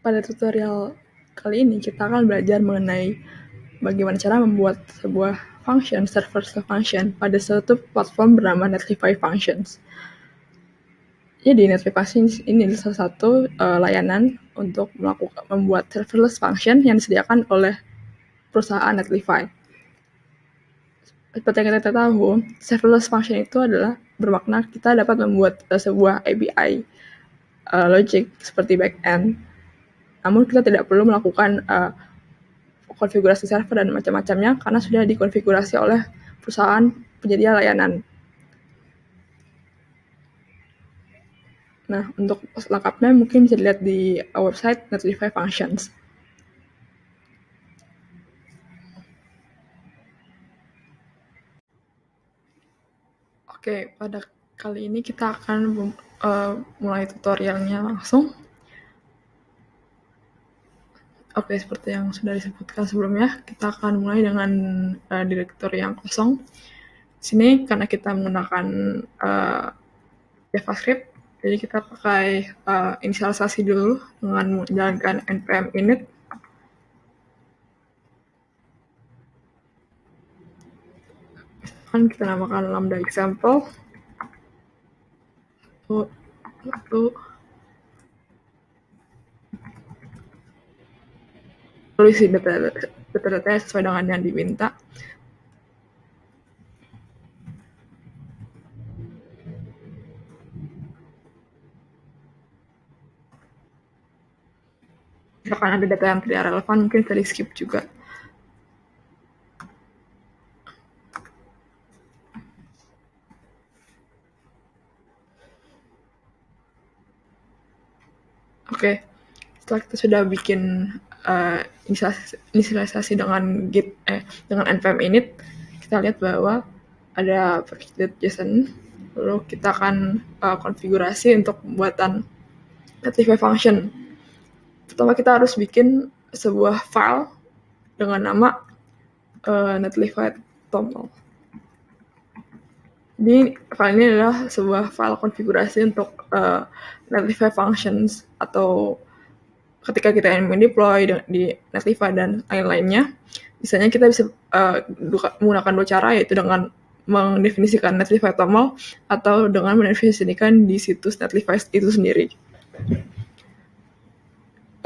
Pada tutorial kali ini kita akan belajar mengenai bagaimana cara membuat sebuah function, serverless function, pada suatu platform bernama Netlify Functions. Jadi Netlify Functions ini adalah salah satu layanan untuk membuat serverless function yang disediakan oleh perusahaan Netlify. Seperti yang kita tahu, serverless function itu adalah bermakna kita dapat membuat sebuah API logic seperti backend. Namun kita tidak perlu melakukan konfigurasi server dan macam-macamnya karena sudah dikonfigurasi oleh perusahaan penyedia layanan. Nah, untuk lengkapnya mungkin bisa dilihat di website Netlify Functions. Oke, pada kali ini kita akan mulai tutorialnya langsung. Oke, seperti yang sudah disebutkan sebelumnya, kita akan mulai dengan direktori yang kosong. Di sini karena kita menggunakan JavaScript, jadi kita pakai inisialisasi dulu dengan menjalankan npm init. Misalkan kita namakan lambda example. Lalu isi data sesuai dengan yang diminta. Misalkan ada data yang tidak relevan, mungkin bisa di skip juga. Oke, setelah kita sudah bikin inisialisasi dengan dengan npm init, kita lihat bahwa ada JSON. Lalu kita akan konfigurasi untuk pembuatan Netlify function. Pertama kita harus bikin sebuah file dengan nama Netlify toml. Jadi file ini adalah sebuah file konfigurasi untuk Netlify functions, atau ketika kita ingin mendeploy di Netlify dan lain-lainnya, misalnya kita bisa menggunakan dua cara, yaitu dengan mendefinisikan Netlify toml atau dengan mendefinisikan di situs Netlify itu sendiri.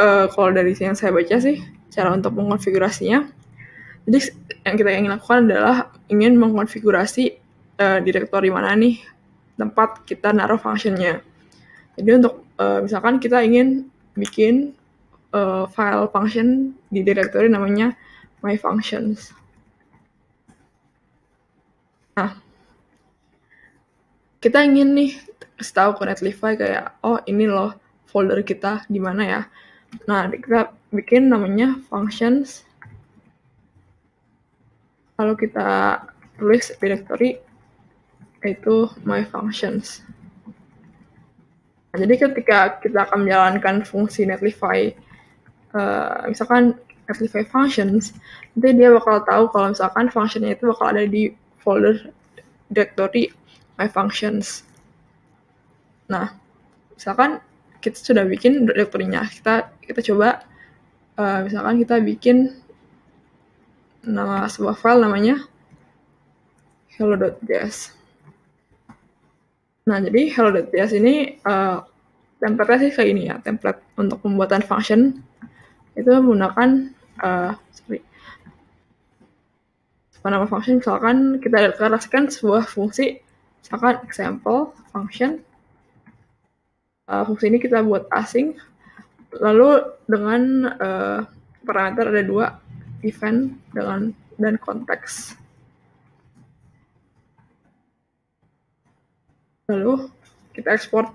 Kalau dari yang saya baca sih, cara untuk mengkonfigurasinya, jadi yang kita ingin lakukan adalah ingin mengkonfigurasi direktori mana nih tempat kita naruh functionnya. Jadi untuk misalkan kita ingin bikin file function di direktori namanya my functions. Nah, kita ingin nih kasih tahu ke Netlify kayak, oh ini loh folder kita di mana ya. Nah, kita bikin namanya functions. Lalu kita tulis directory yaitu my functions. Nah, jadi ketika kita akan menjalankan fungsi Netlify, misalkan Netlify functions, nanti dia bakal tahu kalau misalkan functionnya itu bakal ada di folder directory my functions. Nah, misalkan kita sudah bikin direktorinya, kita coba misalkan kita bikin nama sebuah file namanya hello.js. Nah, jadi hello.js ini template-nya sih kayak ini ya, template untuk pembuatan function itu menggunakan nama function. Misalkan kita deklarasikan sebuah fungsi, misalkan example function. Fungsi ini kita buat asing, lalu dengan parameter ada 2, event dan konteks. Lalu kita ekspor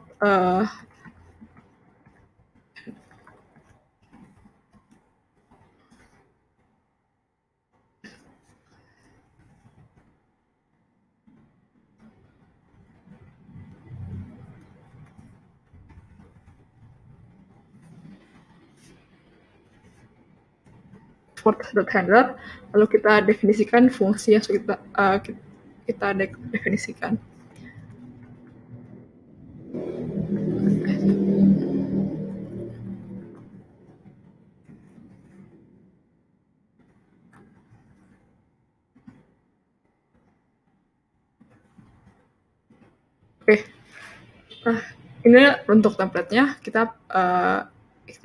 handler, lalu kita definisikan fungsi yang kita definisikan. Nah, ini untuk template-nya kita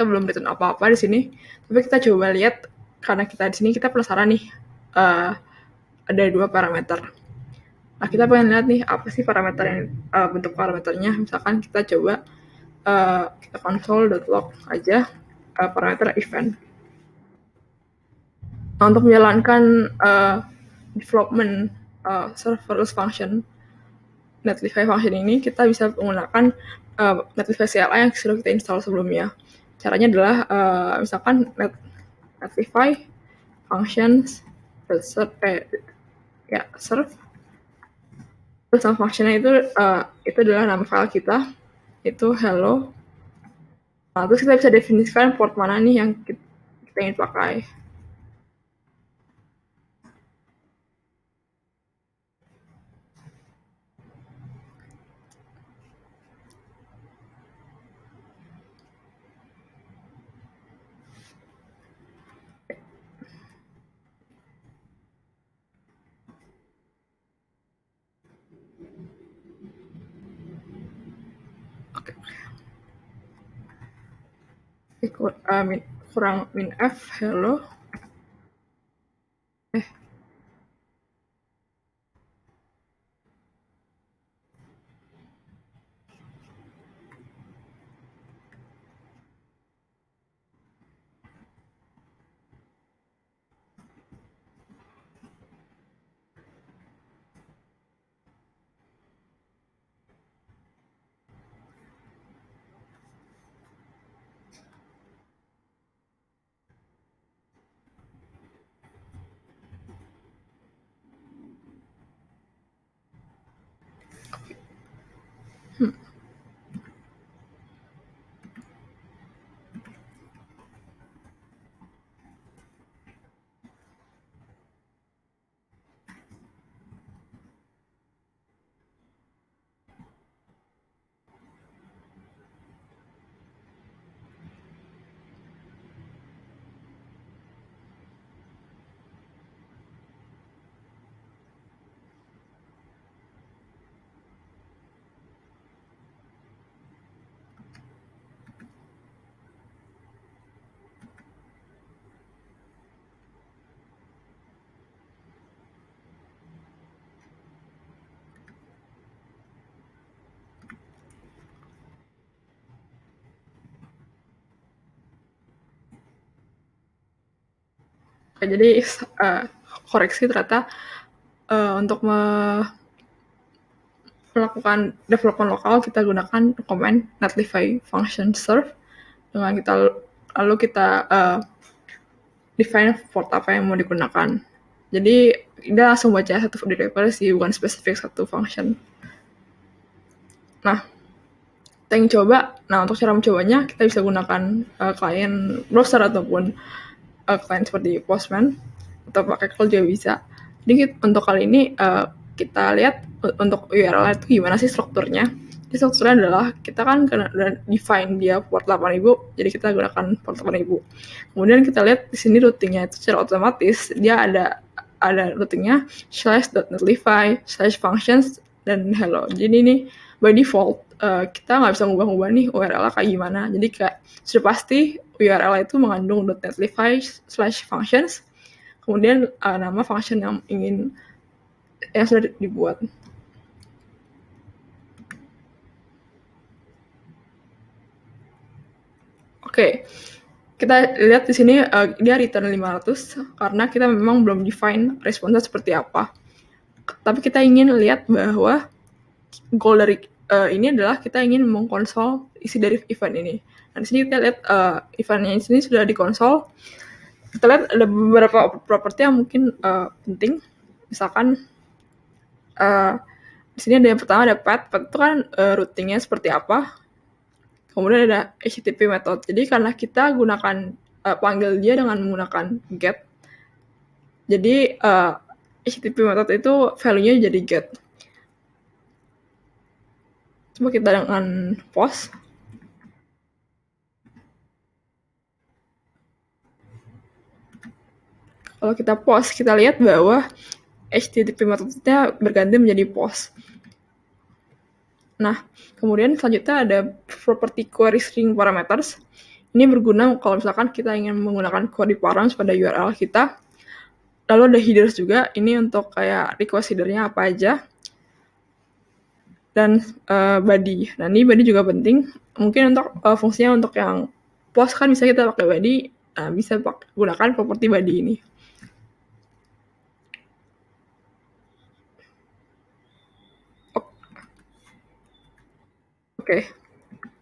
belum return apa-apa di sini, tapi kita coba lihat karena kita di sini kita penasaran nih, ada 2 parameter. Nah, kita pengen lihat nih apa sih parameter yang bentuk parameternya. Misalkan kita coba kita console.log aja parameter event. Nah, untuk menjalankan development serverless function Netlify function ini kita bisa menggunakan Netlify CLI yang sudah kita install sebelumnya. Caranya adalah misalkan Netlify functions serve terus nama functionnya itu adalah nama file kita itu hello. Nah, terus kita bisa definisikan port mana nih yang kita ingin pakai. Kurang min f hello. Jadi koreksi ternyata untuk melakukan development lokal kita gunakan command netlify function serve dengan lalu kita define port apa yang mau digunakan. Jadi dia langsung baca satu directory sih, bukan spesifik satu function. Nah, kita ingin coba. Nah, untuk cara mencobanya kita bisa gunakan klien browser ataupun klien seperti Postman atau pakai Curl juga bisa. Jadi untuk kali ini kita lihat untuk URL itu gimana sih strukturnya. Jadi strukturnya adalah kita kan udah define dia port 8000, jadi kita gunakan port 8000. Kemudian kita lihat di sini routingnya itu secara otomatis dia ada routingnya /netlify/functions dan hello. Jadi ini by default kita nggak bisa ngubah-ngubah nih URL kayak gimana. Jadi kayak sudah pasti URL itu mengandung .netlify/functions, kemudian nama function yang sudah dibuat. Oke, kita lihat di sini dia return 500 karena kita memang belum define responsnya seperti apa. Tapi kita ingin lihat bahwa goal dari ini adalah kita ingin mengkonsol isi dari event ini. Nah, di sini kita lihat eventnya di sini sudah dikonsol. Kita lihat ada beberapa properti yang mungkin penting. Misalkan di sini ada yang pertama ada path itu kan routingnya seperti apa. Kemudian ada HTTP method. Jadi karena kita gunakan panggil dia dengan menggunakan get. Jadi HTTP method itu value-nya jadi get. Coba kita dengan post. Kalau kita post, kita lihat bahwa HTTP methodnya berganti menjadi post. Nah, kemudian selanjutnya ada property query string parameters. Ini berguna kalau misalkan kita ingin menggunakan query params pada URL kita. Lalu ada headers juga, ini untuk kayak request headernya apa aja. Dan body. Nah, ini body juga penting. Mungkin untuk fungsinya untuk yang post kan bisa kita pakai body, bisa gunakan property body ini. Oke,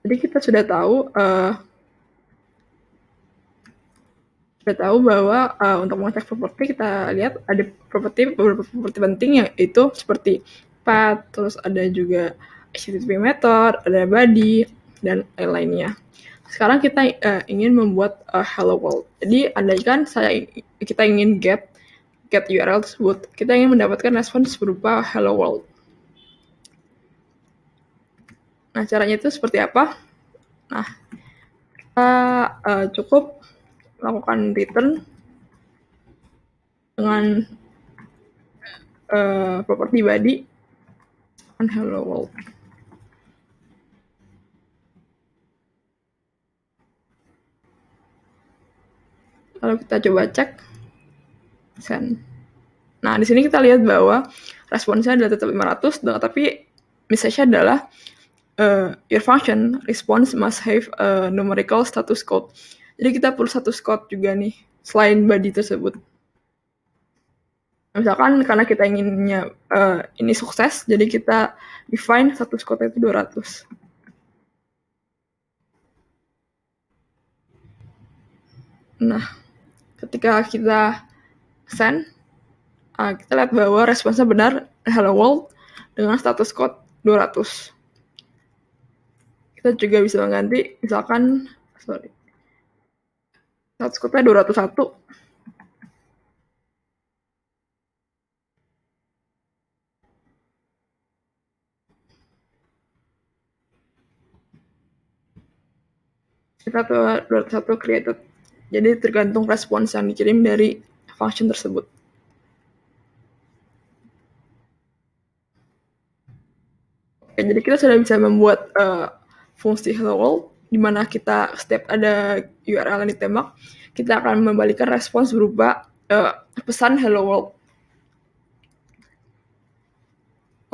jadi kita sudah tahu bahwa untuk mengecek properti kita lihat ada beberapa properti penting yaitu seperti path, terus ada juga HTTP method, ada body, dan lain-lainnya. Sekarang kita ingin membuat hello world. Jadi andaikan kita ingin get URL tersebut, kita ingin mendapatkan respons berupa hello world. Nah, caranya itu seperti apa? Nah, kita cukup lakukan return dengan property body and hello world. Lalu kita coba cek send. Nah, di sini kita lihat bahwa responsnya adalah tetap 500, tapi message-nya adalah your function response must have a numerical status code. Jadi kita perlu status code juga nih, selain body tersebut. Misalkan karena kita inginnya ini sukses, jadi kita define status code itu 200. Nah, ketika kita send, kita lihat bahwa responsnya benar, hello world, dengan status code 200. Kita juga bisa mengganti, misalkan, status code-nya 201. Kita tuh 201 created. Jadi tergantung respons yang dikirim dari function tersebut. Oke, jadi kita sudah bisa membuat fungsi hello world, di mana kita setiap ada URL yang ditembak, kita akan membalikan respons berupa pesan hello world.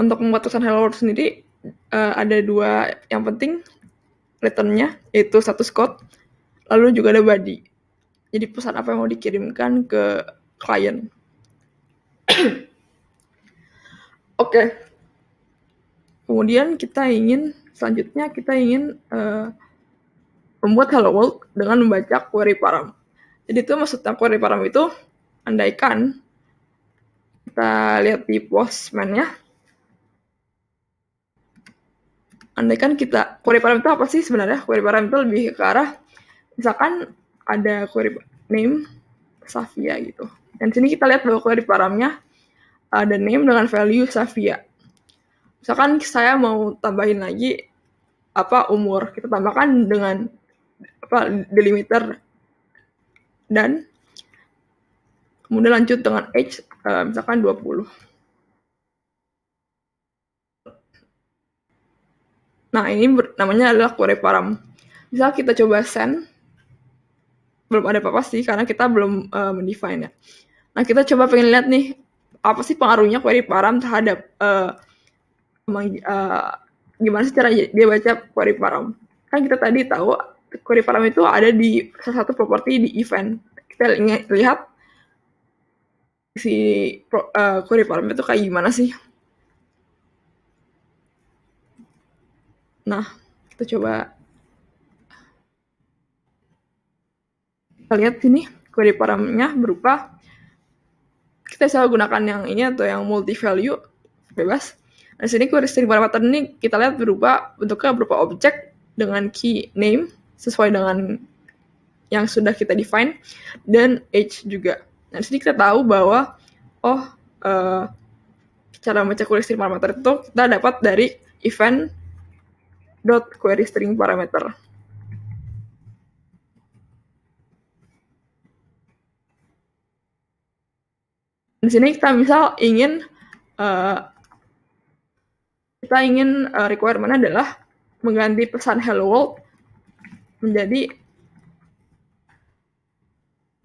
Untuk membuat pesan hello world sendiri, ada dua yang penting return-nya, yaitu status code, lalu juga ada body. Jadi pesan apa yang mau dikirimkan ke klien. Oke. Kemudian selanjutnya kita ingin membuat hello world dengan membaca query param. Jadi itu maksudnya query param itu, andaikan kita lihat di postman-nya, andaikan query param itu apa sih sebenarnya? Query param itu lebih ke arah, misalkan ada query name Savia gitu. Dan sini kita lihat bahwa query paramnya ada name dengan value Savia. Misalkan saya mau tambahin lagi umur, kita tambahkan dengan delimiter dan kemudian lanjut dengan age, misalkan 20. Nah, ini namanya adalah query param. Misal kita coba send, belum ada apa-apa sih karena kita belum mendefine ya. Nah, kita coba pengen lihat nih apa sih pengaruhnya query param terhadap gimana sih cara dia baca query param. Kan kita tadi tahu query param itu ada di salah satu properti di event. Kita lihat si query param itu kayak gimana sih. Nah, kita coba kita lihat sini query paramnya berupa, kita bisa gunakan yang ini atau yang multi value bebas. Nah, di sini query string parameter ini kita lihat bentuknya berupa objek dengan key name sesuai dengan yang sudah kita define dan age juga. Nah, di sini kita tahu bahwa cara membaca query string parameter itu kita dapat dari event query string parameter. Di sini kita misal ingin kita ingin requirement adalah mengganti pesan hello world menjadi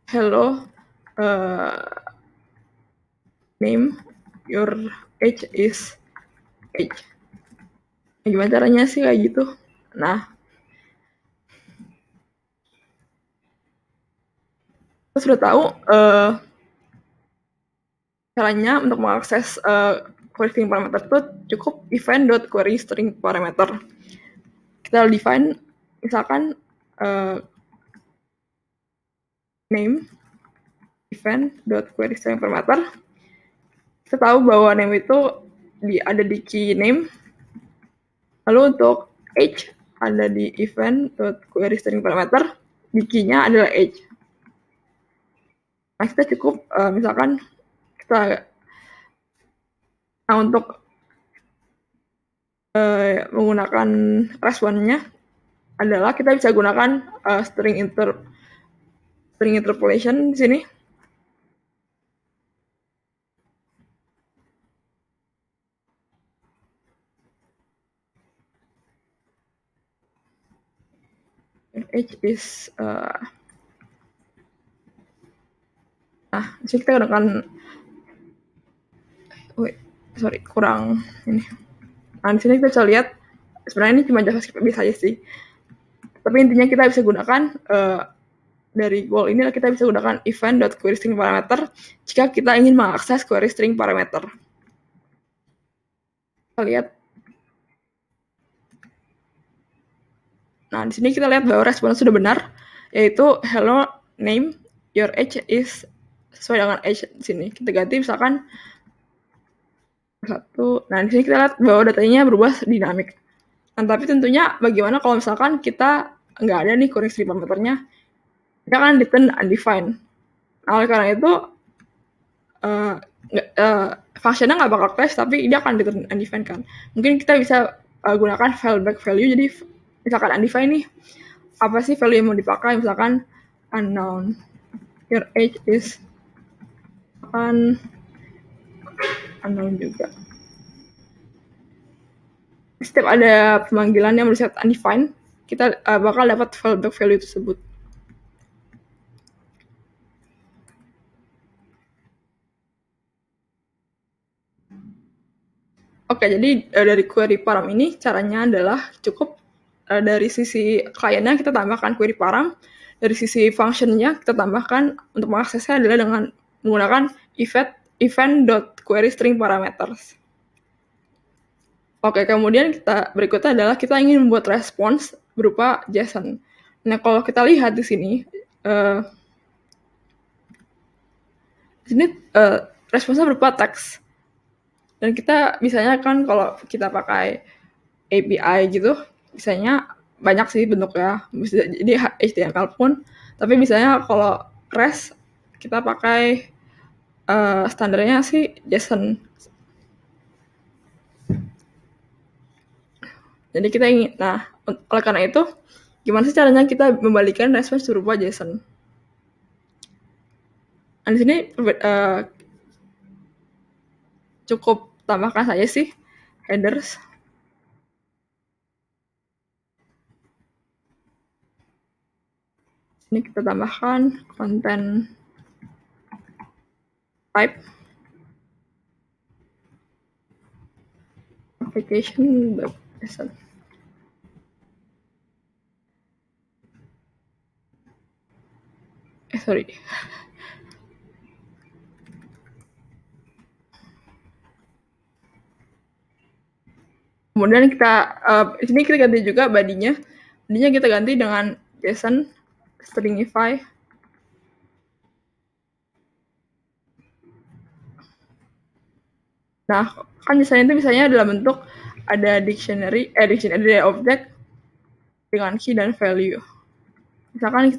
hello name your age is age. Gimana caranya sih kayak gitu? Nah, kita sudah tahu caranya untuk mengakses query string parameter itu cukup event.query string parameter. Kita define misalkan name event.query string parameter. Kita tahu bahwa name itu ada di key name. Lalu untuk age ada di event.query string parameter. Di key-nya adalah age. Nah, kita cukup misalkan untuk menggunakan responnya adalah kita bisa gunakan string interpolation di sini. Age is di sini kita gunakan kurang ini. Nah, di sini kita bisa lihat sebenarnya ini cuma JavaScript biasa aja sih. Tapi intinya kita bisa gunakan dari goal ini kita bisa gunakan event.queryString parameter jika kita ingin mengakses query string parameter. Kita lihat. Nah, di sini kita lihat bahwa respon sudah benar, yaitu hello name your age is sesuai dengan age di sini. Kita ganti misalkan 1. Nah, di sini kita lihat bahwa datanya berubah dinamik. Nah, tapi tentunya bagaimana kalau misalkan kita nggak ada nih query string parameternya, kita akan return undefined. Nah, oleh karena itu functionnya nggak bakal crash, tapi dia akan return undefined kan. Mungkin kita bisa gunakan fallback value. Jadi misalkan undefined nih, apa sih value yang mau dipakai? Misalkan unknown, your age is unknown juga. Setiap ada pemanggilan yang bersifat undefined, kita bakal dapat fallback value tersebut. Oke, jadi dari query param ini caranya adalah cukup dari sisi kliennya kita tambahkan query param, dari sisi functionnya kita tambahkan untuk mengaksesnya adalah dengan menggunakan event.queryString parameters. Oke, kemudian berikutnya adalah kita ingin membuat respons berupa JSON. Nah, kalau kita lihat di sini, responsnya berupa teks. Dan kita bisanya kan kalau kita pakai API gitu, bisanya banyak sih bentuknya. Bisa jadi HTML pun, tapi biasanya kalau REST kita pakai standarnya sih JSON. Jadi kita ingin, oleh karena itu, gimana sih caranya kita membalikan respons berupa JSON? Nah, di sini cukup tambahkan saja sih headers. Ini kita tambahkan content type application web JSON. Sorry. Kemudian di sini kita ganti juga body-nya. Body-nya kita ganti dengan JSON stringify. Nah, kan JSON itu misalnya dalam bentuk ada dictionary object dengan key dan value. Misalkan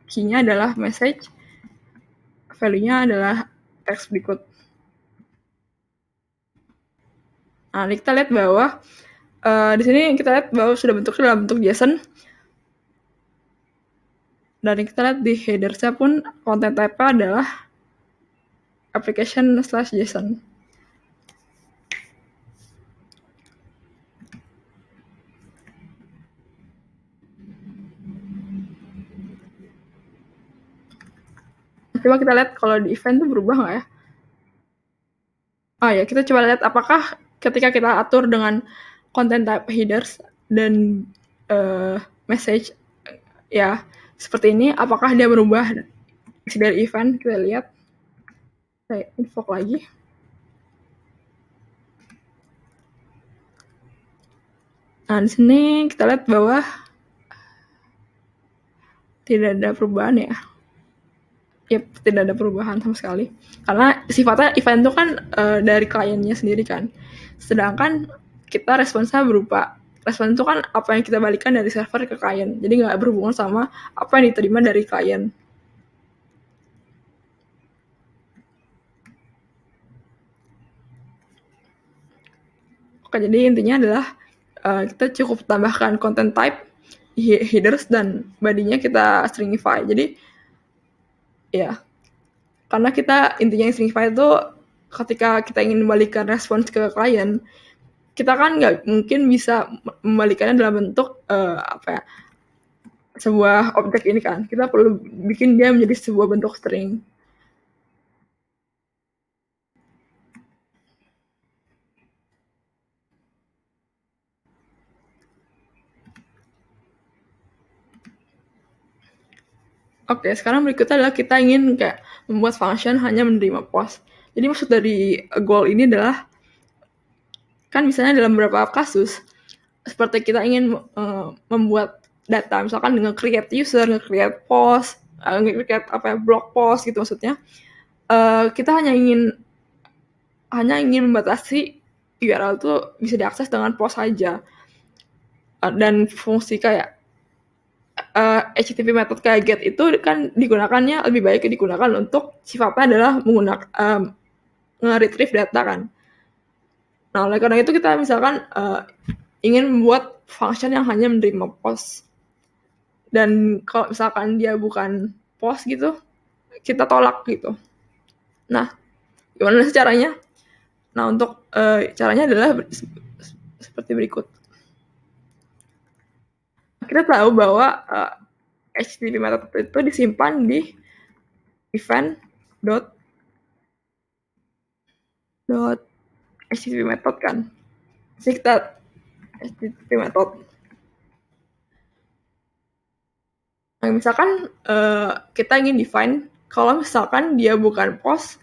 key-nya adalah message, value-nya adalah teks berikut. Nah, ini kita lihat bahwa di sini kita lihat bahwa sudah bentuknya dalam bentuk JSON. Dan kita lihat di header-nya pun content type-nya adalah application/JSON. Coba kita lihat kalau di event tuh berubah nggak ya? Oh ya, kita coba lihat apakah ketika kita atur dengan content type headers dan message ya seperti ini, apakah dia berubah isi dari event? Kita lihat, saya invoke lagi. Nah, di sini kita lihat bahwa tidak ada perubahan ya. Ya, tidak ada perubahan sama sekali. Karena sifatnya event itu kan dari kliennya sendiri kan. Sedangkan kita responsnya berupa respon itu kan apa yang kita balikan dari server ke klien. Jadi nggak berhubungan sama apa yang diterima dari klien. Oke, jadi intinya adalah kita cukup tambahkan content type, headers, dan body-nya kita stringify. Jadi ya, karena kita intinya stringify itu ketika kita ingin membalikan respons ke klien, kita kan nggak mungkin bisa membalikannya dalam bentuk sebuah objek ini kan. Kita perlu bikin dia menjadi sebuah bentuk string. Oke, sekarang berikutnya adalah kita ingin kayak membuat function hanya menerima post. Jadi maksud dari goal ini adalah kan misalnya dalam beberapa kasus seperti kita ingin membuat data misalkan dengan create user, nge-create post, nge-create blog post gitu maksudnya. Kita hanya ingin membatasi URL itu bisa diakses dengan post saja. Dan fungsi kayak HTTP method kayak get itu kan digunakannya lebih baik digunakan untuk sifatnya adalah menggunakan nge-retrieve data kan. Nah, oleh karena itu kita misalkan ingin membuat function yang hanya menerima post. Dan kalau misalkan dia bukan post gitu, kita tolak gitu. Nah, gimana sih caranya? Nah, untuk caranya adalah seperti berikut. Kita tahu bahwa HTTP method itu disimpan di event.HTTP method kan. Jadi kita HTTP method. Nah, misalkan kita ingin define kalau misalkan dia bukan post,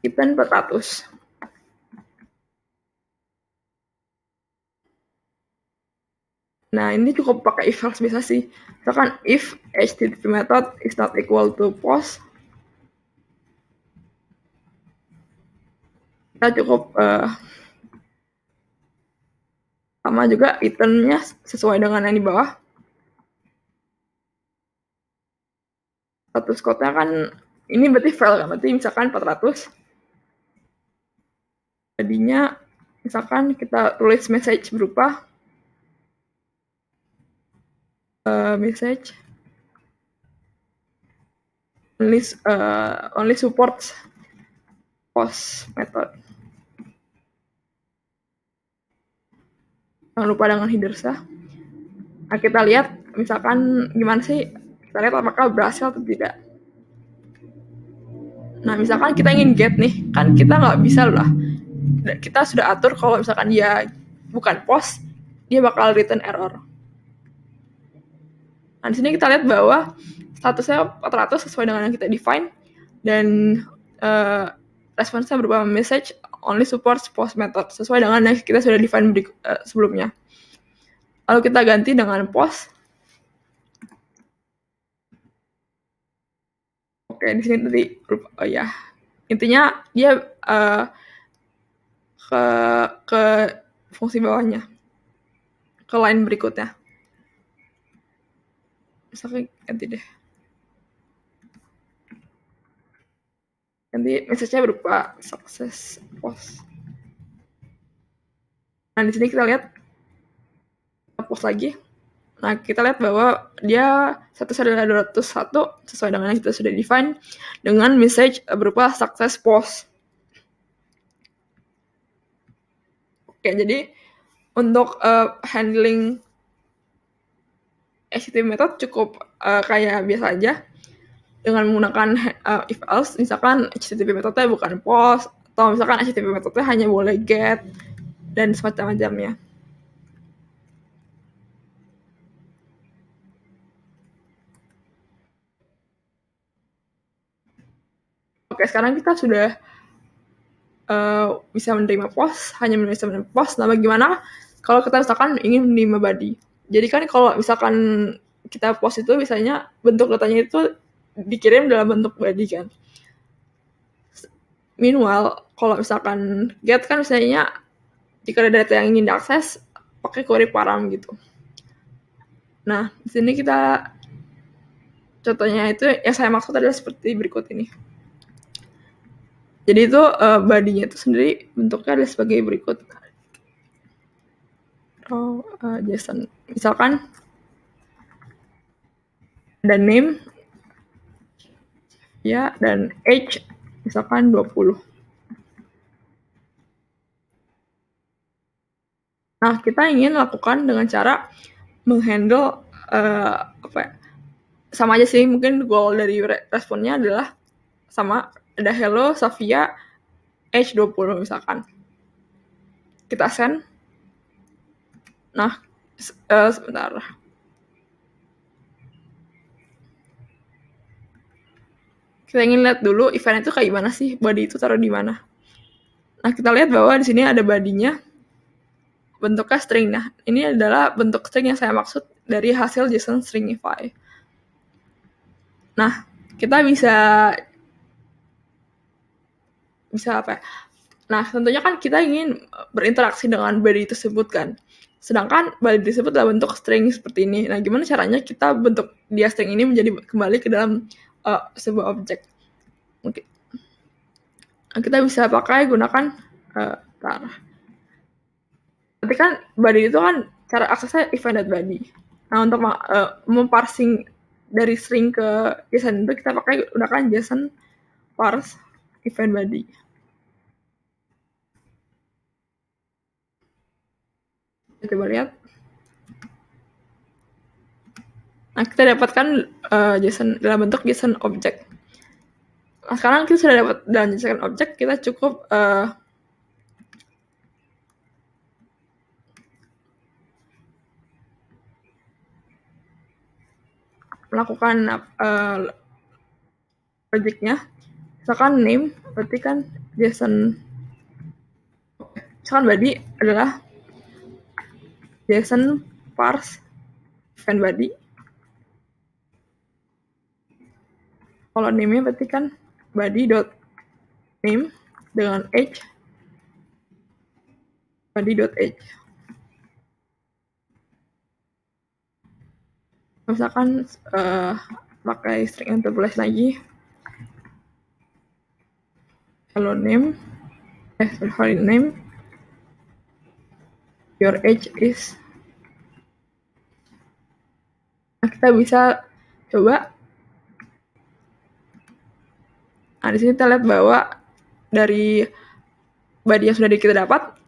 event 400. Nah, ini cukup pakai if else bisa sih. Misalkan if HTTP method is not equal to post, kita cukup sama juga returnnya sesuai dengan yang di bawah. Status code-nya kan ini berarti file kan, berarti misalkan 400. Jadinya misalkan kita tulis message berupa message only supports post method. Jangan lupa dengan headersnya. Nah, kita lihat misalkan gimana sih, kita lihat apakah berhasil atau tidak. Nah, misalkan kita ingin get nih, kan kita nggak bisa lah. Kita sudah atur kalau misalkan dia bukan post, dia bakal return error. Nah, di sini kita lihat bahwa statusnya 400 sesuai dengan yang kita define, dan responsnya berupa message only supports post method sesuai dengan yang kita sudah define sebelumnya. Lalu kita ganti dengan post. Oke, di sini tadi oh ya, intinya dia ke fungsi bawahnya, ke line berikutnya. Misalnya ganti deh. Nanti message-nya berupa success post. Nah, di sini kita lihat post lagi. Nah, kita lihat bahwa dia statusnya adalah 201 sesuai dengan yang kita sudah define dengan message berupa success post. Oke, jadi untuk handling HTTP method cukup kayak biasa aja dengan menggunakan if else, misalkan HTTP methodnya bukan post, atau misalkan HTTP methodnya hanya boleh get dan semacam-macamnya. Oke, sekarang kita sudah bisa menerima post, hanya bisa menerima post. Nah, bagaimana kalau kita misalkan ingin menerima body? Jadi kan kalau misalkan kita post itu biasanya bentuk datanya itu dikirim dalam bentuk body kan. Meanwhile, kalau misalkan get kan misalnya jika ada data yang ingin diakses pakai query param gitu. Nah, di sini kita contohnya itu yang saya maksud adalah seperti berikut ini. Jadi itu body-nya itu sendiri bentuknya adalah sebagai berikut. JSON. Misalkan ada name ya dan age misalkan 20. Nah, kita ingin lakukan dengan cara menghandle apa ya? Sama aja sih, mungkin goal dari responnya adalah sama, ada hello Safia age 20 misalkan. Kita send. Nah, sebentar. Kita ingin lihat dulu event itu kayak gimana sih, body itu taruh di mana. Nah, kita lihat bahwa di sini ada body-nya bentuknya string. Nah, ini adalah bentuk string yang saya maksud dari hasil JSON stringify. Nah, kita bisa apa ya? Nah, tentunya kan kita ingin berinteraksi dengan body tersebut kan. Sedangkan body tersebut adalah bentuk string seperti ini. Nah, gimana caranya kita bentuk dia string ini menjadi kembali ke dalam sebuah objek? Mungkin kita bisa pakai gunakan nanti kan body itu kan cara aksesnya event.body. Nah, untuk memparsing dari string ke JSON itu kita pakai gunakan JSON parse event body. Coba lihat. Nah, kita dapatkan JSON dalam bentuk JSON object. Nah, sekarang kita sudah dapat dalam JSON object, kita cukup melakukan projectnya. Misalkan name, berarti kan JSON, misalkan body adalah JSON parse event body. Kalau name-nya berarti kan body.name dengan age body.age. Misalkan pakai string interpolate lagi, hello name, sorry name, your age is. Nah, kita bisa coba. Nah, di sini kita lihat bahwa dari body yang sudah kita dapat,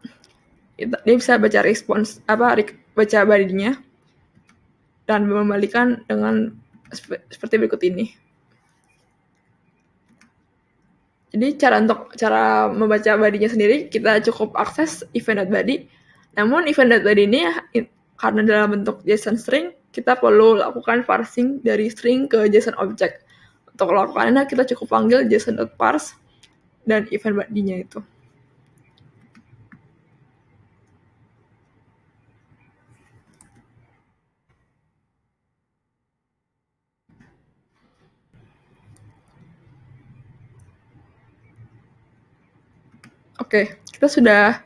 dia bisa baca respons baca body-nya dan membalikan dengan seperti berikut ini. Jadi cara membaca body-nya sendiri kita cukup akses event.body. Namun event.body ini karena dalam bentuk JSON string, kita perlu lakukan parsing dari string ke JSON object. Untuk melakukannya kita cukup panggil JSON.parse dan event body-nya itu. Oke, kita sudah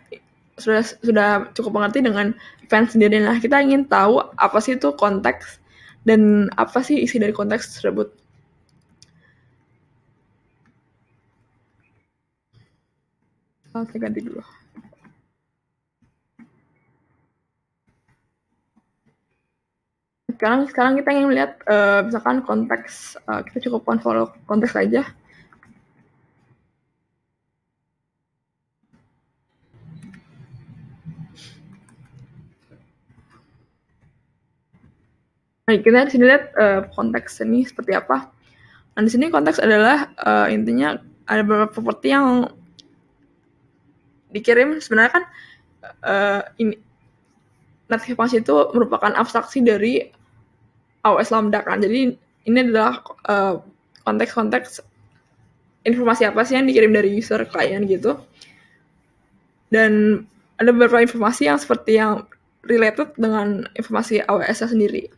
cukup mengerti dengan event sendiri. Nah, kita ingin tahu apa sih itu konteks dan apa sih isi dari konteks tersebut. Saya ganti dulu. Sekarang kita ingin melihat misalkan konteks, kita cukup follow konteks aja. Nah, kita di sini lihat konteks ini seperti apa. Nah, di sini konteks adalah intinya ada beberapa properti yang dikirim. Sebenarnya kan ini native function itu merupakan abstraksi dari AWS Lambda kan. Jadi ini adalah konteks-konteks informasi apa sih yang dikirim dari user klien gitu. Dan ada beberapa informasi yang seperti yang related dengan informasi AWS-nya sendiri.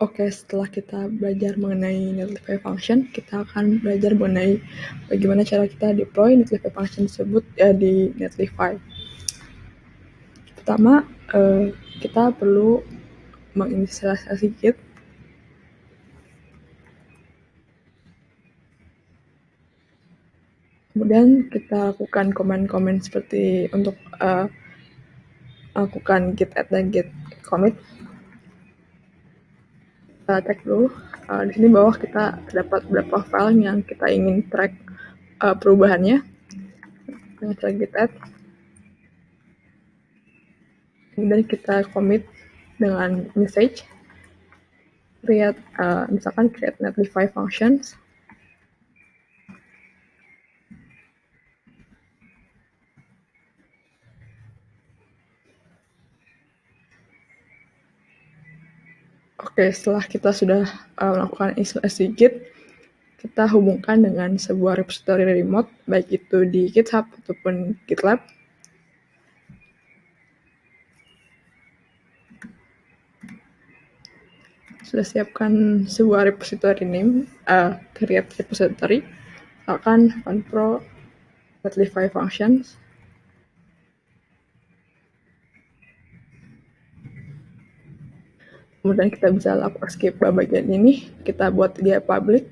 Oke, setelah kita belajar mengenai Netlify function, kita akan belajar mengenai bagaimana cara kita deploy Netlify function tersebut di Netlify. Pertama, kita perlu menginisialisasi Git. Kemudian kita lakukan komen-komen seperti untuk lakukan git add dan git commit. Kita cek dulu. Di sini bawah kita dapat beberapa file yang kita ingin track perubahannya. Kita cek git add. Kemudian kita commit dengan message. Create, misalkan create Netlify functions. Oke, setelah kita sudah melakukan instalasi Git, kita hubungkan dengan sebuah repository remote, baik itu di GitHub ataupun GitLab. Sudah siapkan sebuah repository name, create repository, misalkan funpro Netlify functions. Kemudian kita bisa lakukan skip bagian ini, kita buat dia public,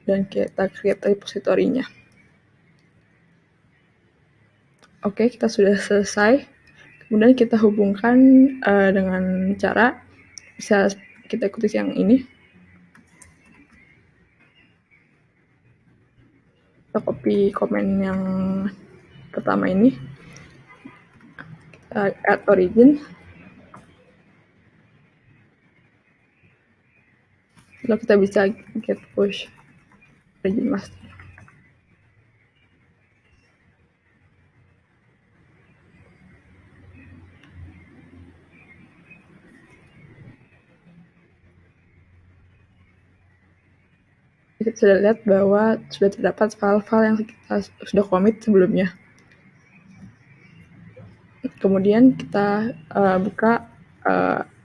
dan kita create repository-nya. Oke, kita sudah selesai. Kemudian kita hubungkan dengan cara, bisa kita ikuti yang ini. Kita copy komen yang pertama ini, kita add origin, lalu kita bisa get push origin master. Kita sudah lihat bahwa sudah terdapat file-file yang kita sudah commit sebelumnya. Kemudian kita buka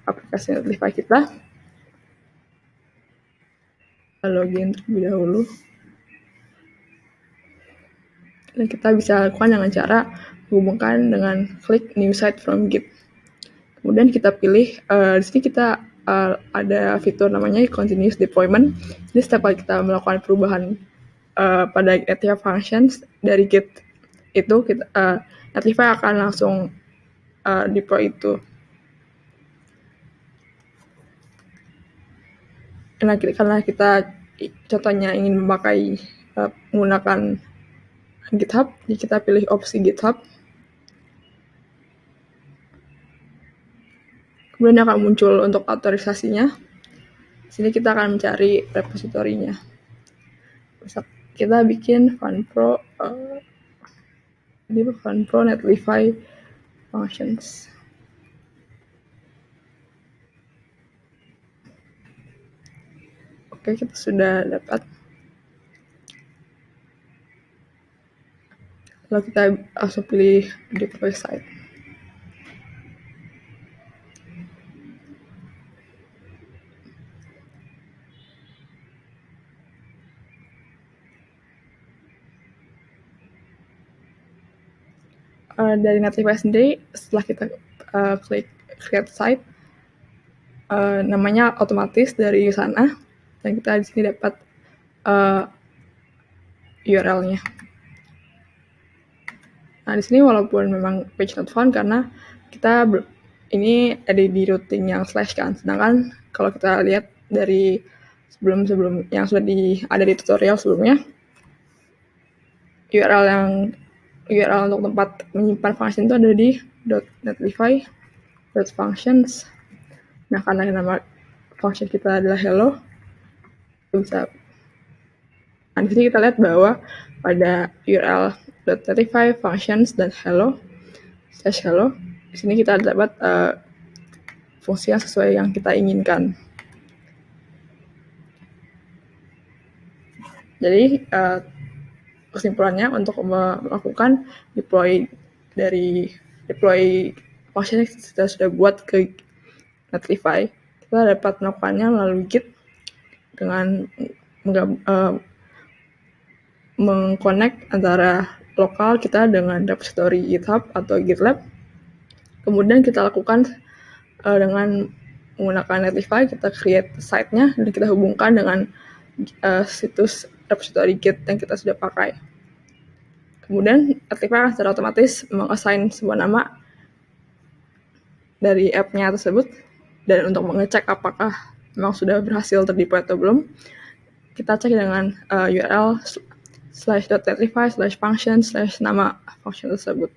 aplikasi Netlify kita, login terlebih dahulu, dan kita bisa lakukan dengan cara menghubungkan dengan klik new site from Git. Kemudian kita pilih, di sini kita ada fitur namanya continuous deployment. Jadi setiap kali kita melakukan perubahan pada Netlify functions dari Git itu, Netlify akan langsung deploy itu. Nah, karena kita contohnya ingin memakai menggunakan GitHub, jadi kita pilih opsi GitHub. Kemudian akan muncul untuk otorisasinya. Di sini kita akan mencari repositorinya. Bisa kita bikin funpro Netlify functions. Oke, kita sudah dapat. Lalu kita langsung pilih deploy site. Dari Netlify sendiri, setelah kita klik create site, namanya otomatis dari sana, dan kita di sini dapat URL-nya. Nah, di sini walaupun memang page not found karena kita ini ada di routing yang slash kan, sedangkan kalau kita lihat dari sebelum yang sudah ada di tutorial sebelumnya, URL yang URL untuk tempat menyimpan function itu ada di .netlify.functions. Nah, karena nama function kita adalah hello, kita bisa. Nah, di sini kita lihat bahwa pada URL .netlify functions dan hello, di sini kita dapat fungsi yang sesuai yang kita inginkan. Jadi kesimpulannya, untuk melakukan deploy function yang kita sudah buat ke Netlify, kita dapat melakukannya melalui Git dengan mengconnect antara lokal kita dengan repository GitHub atau GitLab. Kemudian kita lakukan dengan menggunakan Netlify, kita create site-nya dan kita hubungkan dengan situs repository Git yang kita sudah pakai. Kemudian Netlify akan secara otomatis mengassign sebuah nama dari app-nya tersebut, dan untuk mengecek apakah memang sudah berhasil terdeploy atau belum, kita cek dengan URL /netlify/function/nama function tersebut.